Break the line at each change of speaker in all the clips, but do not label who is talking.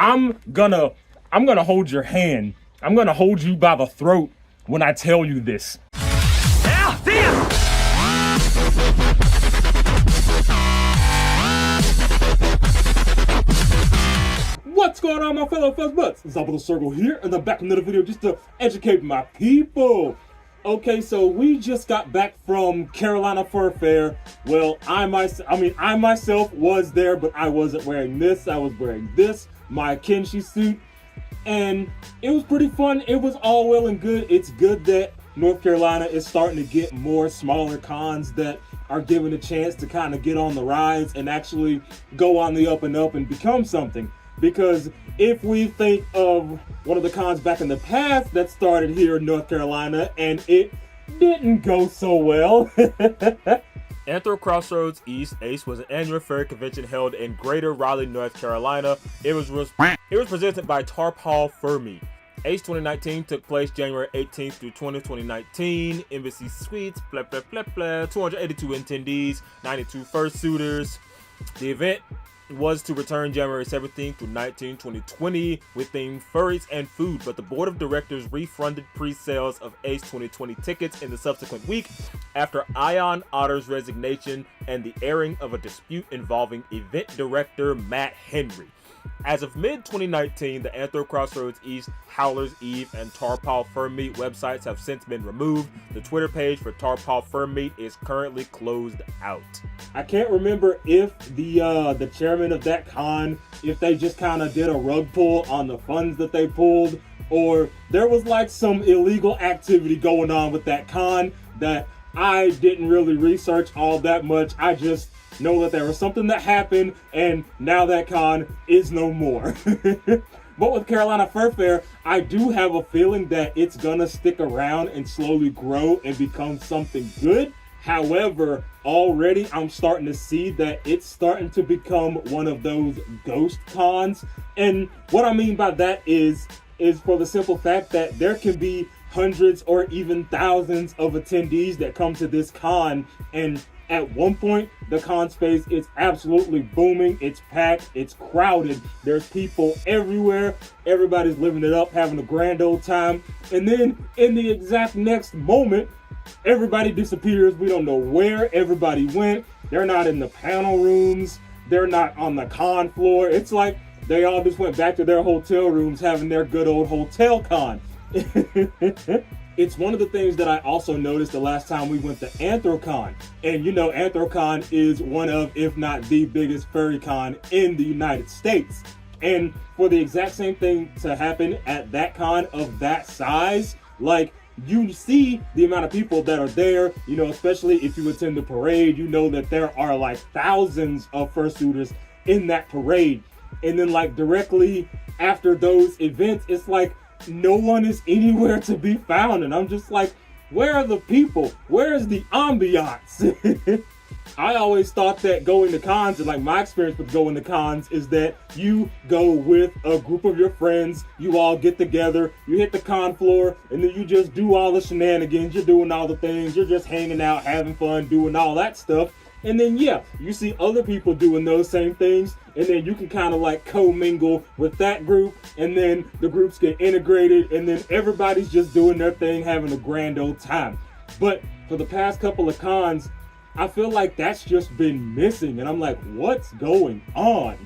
I'm gonna hold your hand. I'm gonna hold you by the throat when I tell you this. What's going on, my fellow fuzzbutts? Zabu the Sergal here, and I'm back in another video just to educate my people. Okay, so we just got back from Carolina Furfare. Well, I myself was there, but I wasn't wearing this. I was wearing this, my Kenshi suit, and it was pretty fun. It was all well and good. It's good that North Carolina is starting to get more smaller cons that are given a chance to kind of get on the rise and actually go on the up and up and become something. Because if we think of one of the cons back in the past that started here in North Carolina and it didn't go so well.
Anthro Crossroads East ACE was an annual furry convention held in Greater Raleigh, North Carolina. It was presented by Tarpal Furmy. ACE 2019 took place January 18th through 2019. Embassy Suites, blah, blah, blah, blah. 282 attendees, 92 fursuiters. The event was to return January 17th through 19th, 2020 with themed furries and food, but the board of directors refunded pre-sales of ACE 2020 tickets in the subsequent week after Ion Otter's resignation and the airing of a dispute involving event director Matt Henry. As of mid-2019, the Anthro Crossroads East, Howler's Eve, and Tarpal Fur Meat websites have since been removed. The Twitter page for Tarpal Fur Meat is currently closed out.
I can't remember if the chairman of that con, if they just kind of did a rug pull on the funds that they pulled, or there was like some illegal activity going on with that con that I didn't really research all that much. I just know that there was something that happened and now that con is no more. But with Carolina Furfare, I do have a feeling that it's gonna stick around and slowly grow and become something good. However, already I'm starting to see that it's starting to become one of those ghost cons. And what I mean by that is for the simple fact that there can be hundreds or even thousands of attendees that come to this con, and at one point, the con space is absolutely booming. It's packed, it's crowded. There's people everywhere. Everybody's living it up, having a grand old time. And then in the exact next moment, everybody disappears. We don't know where everybody went. They're not in the panel rooms. They're not on the con floor. It's like they all just went back to their hotel rooms having their good old hotel con. It's one of the things that I also noticed the last time we went to AnthroCon. And you know, AnthroCon is one of, if not the biggest furry con in the United States. And for the exact same thing to happen at that con of that size, like, you see the amount of people that are there, you know, especially if you attend the parade, you know that there are like thousands of fursuiters in that parade. And then like directly after those events, it's like no one is anywhere to be found. And I'm just like, where are the people? Where is the ambiance? I always thought that going to cons, and like my experience with going to cons, is that you go with a group of your friends, you all get together, you hit the con floor, and then you just do all the shenanigans, you're doing all the things, you're just hanging out, having fun, doing all that stuff. And then yeah, you see other people doing those same things, and then you can kind of like co-mingle with that group, and then the groups get integrated, and then everybody's just doing their thing, having a grand old time. But for the past couple of cons, I feel like that's just been missing, and I'm like, what's going on?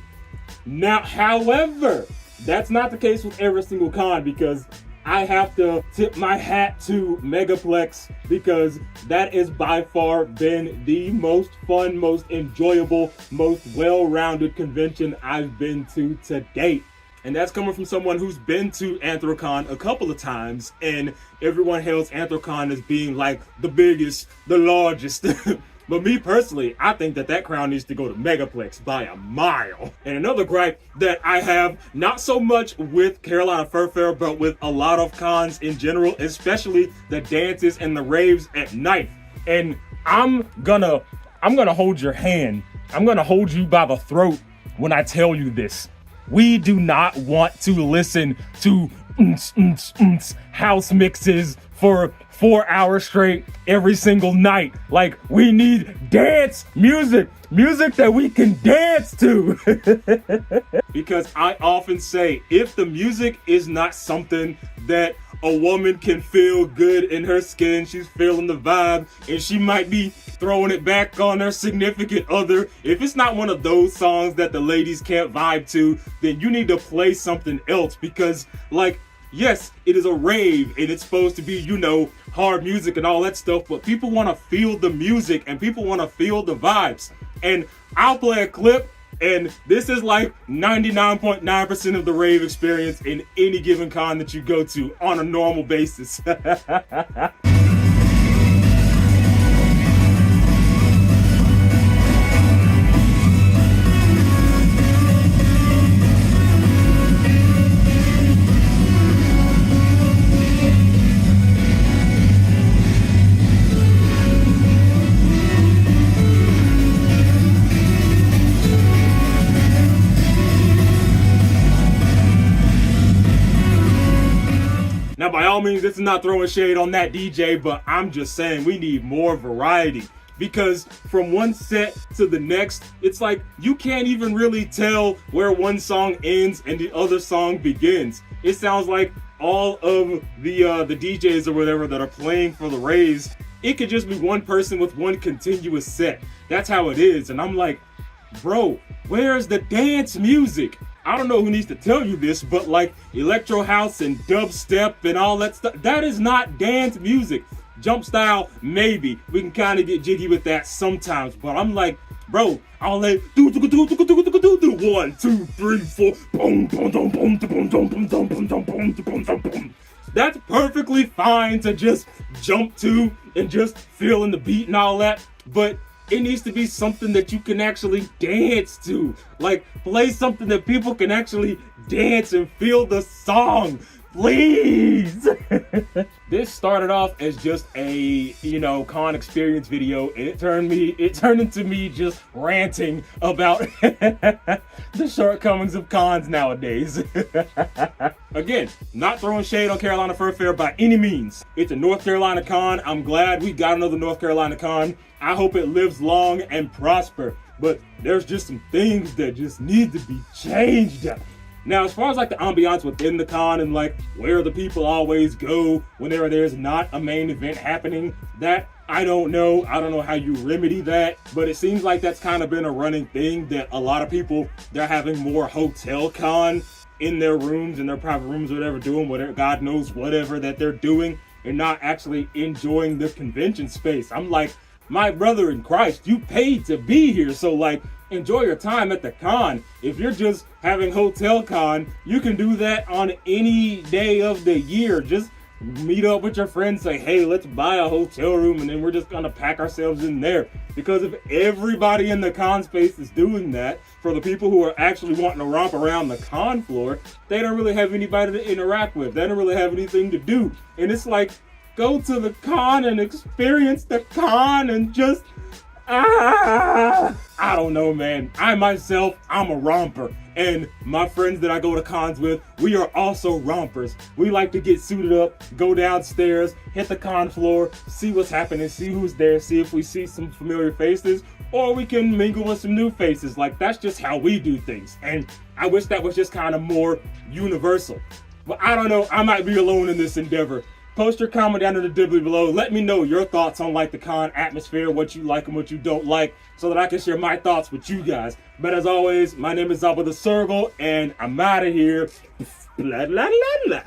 Now, however, that's not the case with every single con, because I have to tip my hat to Megaplex, because that has by far been the most fun, most enjoyable, most well-rounded convention I've been to date. And that's coming from someone who's been to AnthroCon a couple of times, and everyone hails AnthroCon as being like the biggest, the largest. But me personally, I think that crown needs to go to Megaplex by a mile. And another gripe that I have, not so much with Carolina Furfare, but with a lot of cons in general, especially the dances and the raves at night. And I'm gonna hold your hand. I'm gonna hold you by the throat when I tell you this. We do not want to listen to house mixes for 4 hours straight every single night. Like, we need dance music that we can dance to. Because I often say, if the music is not something that a woman can feel good in her skin, she's feeling the vibe, and she might be throwing it back on her significant other. If it's not one of those songs that the ladies can't vibe to, then you need to play something else. Because, like, yes, it is a rave and it's supposed to be, you know, hard music and all that stuff, but people want to feel the music and people want to feel the vibes. And I'll play a clip, and this is like 99.9% of the rave experience in any given con that you go to on a normal basis. Now, by all means, this is not throwing shade on that DJ, but I'm just saying we need more variety. Because from one set to the next, it's like you can't even really tell where one song ends and the other song begins. It sounds like all of the DJs or whatever that are playing for the raves, it could just be one person with one continuous set. That's how it is. And I'm like, bro, where's the dance music? I don't know who needs to tell you this, but like electro house and dubstep and all that stuff, that is not dance music. Jump style, maybe. We can kind of get jiggy with that sometimes, but I'm like, bro, I'll let 1, 2, 3, 4, boom, boom, boom, boom, boom, boom, boom, boom, boom, boom, boom, boom. That's perfectly fine to just jump to and just feeling the beat and all that, but it needs to be something that you can actually dance to. Like, play something that people can actually dance and feel the song. Please. This started off as just a, con experience video, and it turned into me just ranting about the shortcomings of cons nowadays. Again, not throwing shade on Carolina Furfare by any means. It's a North Carolina con. I'm glad we got another North Carolina con. I hope it lives long and prosper. But there's just some things that just need to be changed. Now, as far as like the ambiance within the con and like where the people always go whenever there's not a main event happening, that I don't know. I don't know how you remedy that, but it seems like that's kind of been a running thing that a lot of people, they're having more hotel con in their rooms, in their private rooms, or whatever, doing whatever, God knows whatever that they're doing, and not actually enjoying the convention space. I'm like, my brother in Christ, you paid to be here, so like, enjoy your time at the con. If you're just having hotel con, you can do that on any day of the year. Just meet up with your friends, say, hey, let's buy a hotel room, and then we're just gonna pack ourselves in there. Because if everybody in the con space is doing that, for the people who are actually wanting to romp around the con floor, they don't really have anybody to interact with. They don't really have anything to do. And it's like, go to the con and experience the con and just, I don't know, man. I myself, I'm a romper. And my friends that I go to cons with, we are also rompers. We like to get suited up, go downstairs, hit the con floor, see what's happening, see who's there, see if we see some familiar faces, or we can mingle with some new faces. Like, that's just how we do things. And I wish that was just kind of more universal. But I don't know, I might be alone in this endeavor. Post your comment down in the dibbly below. Let me know your thoughts on like the con atmosphere, what you like and what you don't like, so that I can share my thoughts with you guys. But as always, my name is Zabu the Sergal, and I'm out of here. Blah, blah, blah, blah.